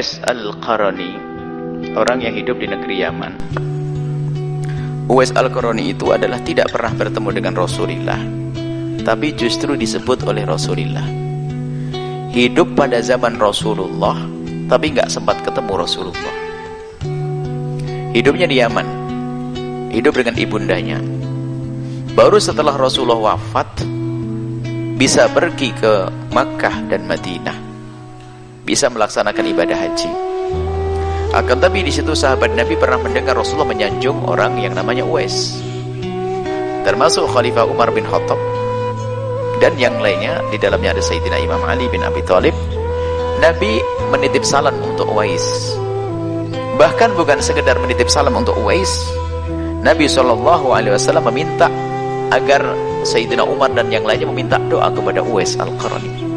Uwais Al-Qarani, orang yang hidup di negeri Yaman. Uwais Al-Qarani itu adalah tidak pernah bertemu dengan Rasulullah, tapi justru disebut oleh Rasulullah. Hidup pada zaman Rasulullah, tapi nggak sempat ketemu Rasulullah. Hidupnya di Yaman, hidup dengan ibundanya. Baru setelah Rasulullah wafat, bisa pergi ke Makkah dan Madinah, bisa melaksanakan ibadah haji. Akan tapi di situ sahabat Nabi pernah mendengar Rasulullah menyanjung orang yang namanya Uwais, termasuk Khalifah Umar bin Khattab dan yang lainnya. Di dalamnya ada Sayyidina Imam Ali bin Abi Thalib. Nabi menitip salam untuk Uwais. Bahkan bukan sekedar menitip salam untuk Uwais, Nabi SAW meminta agar Sayyidina Umar dan yang lainnya meminta doa kepada Uwais Al-Qarani.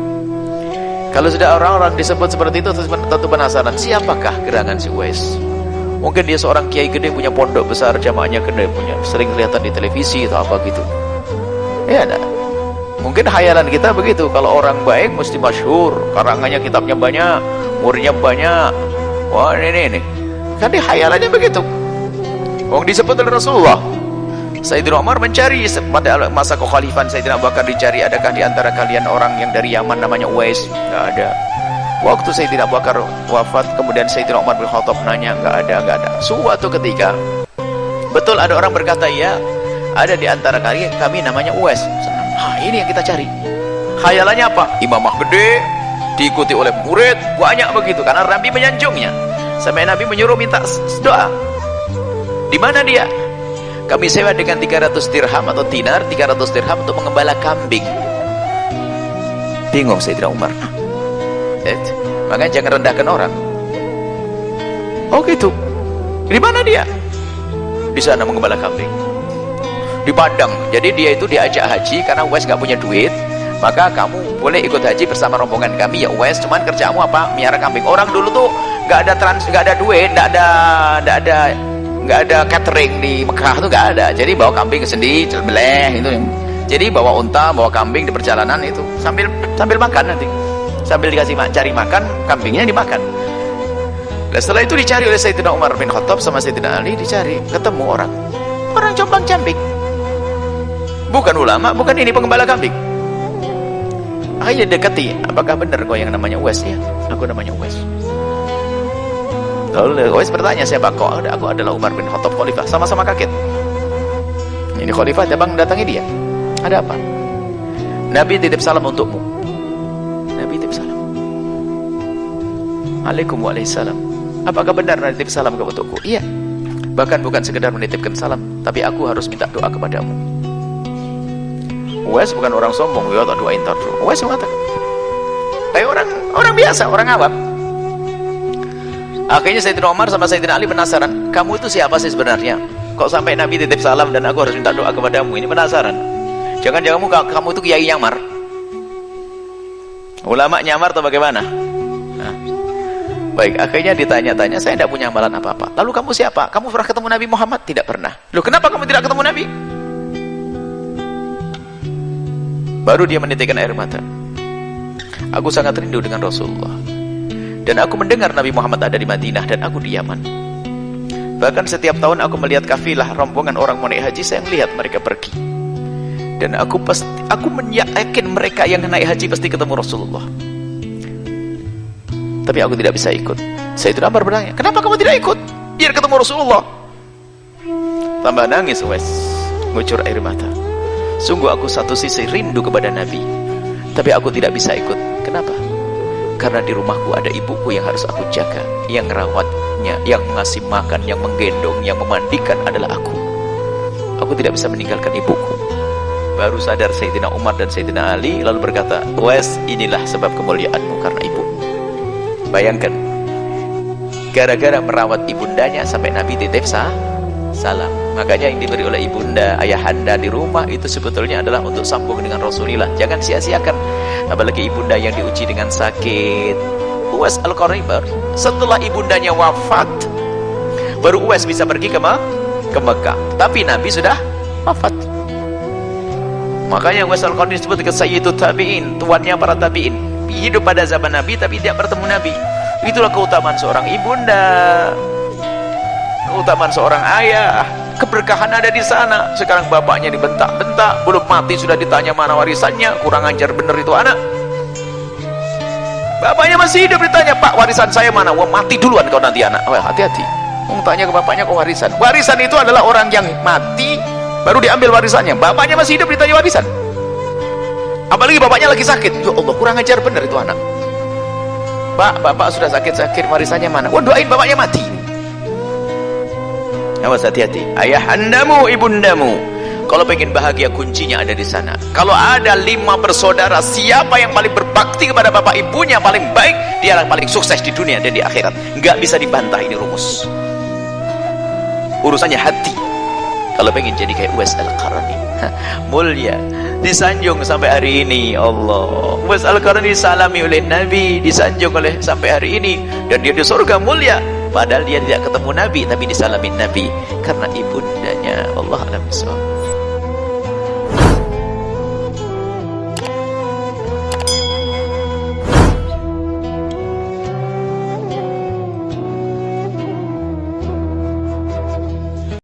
Kalau sudah orang-orang disebut seperti itu, tentu penasaran, siapakah gerangan si Uwais? Mungkin dia seorang kiai gede, punya pondok besar, jamaahnya gede, punya sering kelihatan di televisi atau apa gitu. Ya ada. Mungkin khayalan kita begitu, kalau orang baik mesti masyhur, karangannya, kitabnya banyak, muridnya banyak. Wah ini. Kan dia khayalannya begitu. Wong disebut oleh Rasulullah. Sayyidina Umar mencari pada masa kekhalifahan Sayyidina Abu Bakar, dicari adakah di antara kalian orang yang dari Yaman namanya Uwais? Enggak ada. Waktu Sayyidina Abu Bakar wafat, kemudian Sayyidina Umar bin Khattab nanya, enggak ada. Suatu ketika, betul ada orang berkata, ya, ada di antara kami namanya Uwais. Ini yang kita cari. Khayalannya apa? Imamah gede, diikuti oleh murid, banyak begitu, karena Nabi menyanjungnya. Sampai Nabi menyuruh minta doa. Di mana dia? Kami sewa dengan 300 dirham atau dinar, 300 dirham untuk mengembala kambing. Bingung Sayyidina Umar. Makanya jangan rendahkan orang. Oh gitu. Di mana dia? Di sana mengembala kambing. Di Padang. Jadi dia itu diajak haji karena Uwais gak punya duit. Maka kamu boleh ikut haji bersama rombongan kami ya Uwais. Cuman kerjamu apa? Miara kambing. Orang dulu tuh gak ada duit, nggak ada catering di Mekah tuh nggak ada. Jadi bawa kambing sendiri, celbeleh itu. Jadi bawa unta, bawa kambing di perjalanan itu sambil makan nanti, sambil dikasih cari makan, kambingnya dimakan. Dan setelah itu dicari oleh Sayyidina Umar bin Khattab sama Sayyidina Ali, dicari, ketemu orang jomblang cambing, bukan ulama, bukan ini, penggembala kambing. Akhirnya dekati, apakah benar kau yang namanya Uwais? Ya, aku namanya Uwais. Lalu Uwais bertanya, siapa kau? Aku adalah Umar bin Khattab, khalifah. Sama-sama kaget. Ini khalifah, bang datangi dia. Ada apa? Nabi titip salam untukmu. Nabi titip salam. Waalaikumsalam. Apakah benar Nabi titip salam untukku? Iya. Bahkan bukan sekedar menitipkan salam, tapi aku harus minta doa kepadamu. Uwais bukan orang sombong, ya tak doain tar dulu. Uwais mengatakan, kayak orang biasa, orang awam. Akhirnya Sayyidina Umar sama Sayyidina Ali penasaran, kamu itu siapa sih sebenarnya? Kok sampai Nabi titip salam dan aku harus minta doa kepadamu? Ini penasaran. Jangan-jangan kamu itu kiai nyamar, ulama nyamar atau bagaimana? Nah, baik, akhirnya ditanya-tanya, saya tidak punya amalan apa-apa. Lalu kamu siapa? Kamu pernah ketemu Nabi Muhammad? Tidak pernah. Loh, kenapa kamu tidak ketemu Nabi? Baru dia menitikkan air mata. Aku sangat rindu dengan Rasulullah. Dan aku mendengar Nabi Muhammad ada di Madinah dan aku di Yaman. Bahkan setiap tahun aku melihat kafilah rombongan orang mau naik haji, saya melihat mereka pergi. Dan aku yakin mereka yang naik haji pasti ketemu Rasulullah. Tapi aku tidak bisa ikut. Sayyidina Umar bertanya, kenapa kamu tidak ikut? Biar ketemu Rasulullah. Tambah nangis Uwais, ngucur air mata. Sungguh aku satu sisi rindu kepada Nabi, tapi aku tidak bisa ikut. Kenapa? Karena di rumahku ada ibuku yang harus aku jaga, yang merawatnya, yang mengasih makan, yang menggendong, yang memandikan adalah aku. Aku tidak bisa meninggalkan ibuku. Baru sadar Sayyidina Umar dan Sayyidina Ali, lalu berkata, Uwais, inilah sebab kemuliaanmu karena ibu. Bayangkan, gara-gara merawat ibundanya sampai Nabi titip salam. Makanya yang diberi oleh ibunda, ayahanda di rumah itu sebetulnya adalah untuk sambung dengan Rasulullah. Jangan sia-siakan. Apalagi ibunda yang diuji dengan sakit. Uwais Al-Qarani setelah ibundanya wafat, baru Uwais bisa pergi ke Mekah. Tapi Nabi sudah wafat. Makanya Uwais Al-Qarani disebut dengan Sayyidut Tabi'in, tuannya para tabi'in. Hidup pada zaman Nabi tapi tidak bertemu Nabi. Itulah keutamaan seorang ibunda, keutamaan seorang ayah. Keberkahan ada di sana. Sekarang bapaknya dibentak-bentak, belum mati sudah ditanya mana warisannya. Kurang ajar bener itu anak. Bapaknya masih hidup ditanya, Pak, warisan saya mana? Wah, mati duluan kau nanti anak. Wah, hati-hati. Mau tanya ke bapaknya kok warisan. Warisan itu adalah orang yang mati baru diambil warisannya. Bapaknya masih hidup ditanya warisan. Apalagi bapaknya lagi sakit. Ya Allah, kurang ajar bener itu anak. Pak, bapak sudah sakit-sakit, warisannya mana? Wah, doain bapaknya mati. Awas, hati-hati. Ayahandamu, ibundamu. Kalau pengen bahagia, kuncinya ada di sana. Kalau ada 5 bersaudara, siapa yang paling berbakti kepada bapak ibunya paling baik, dia yang paling sukses di dunia dan di akhirat. Nggak bisa dibantah, ini rumus. Urusannya hati. Kalau pengen jadi kayak Uwais Al-Qarni, mulia, disanjung sampai hari ini. Allah, Uwais Al-Qarni disalami oleh Nabi, disanjung oleh sampai hari ini, dan dia di surga mulia. Padahal dia tidak ketemu Nabi, tapi disalami Nabi karena ibundanya. Allah a'lam bishawab.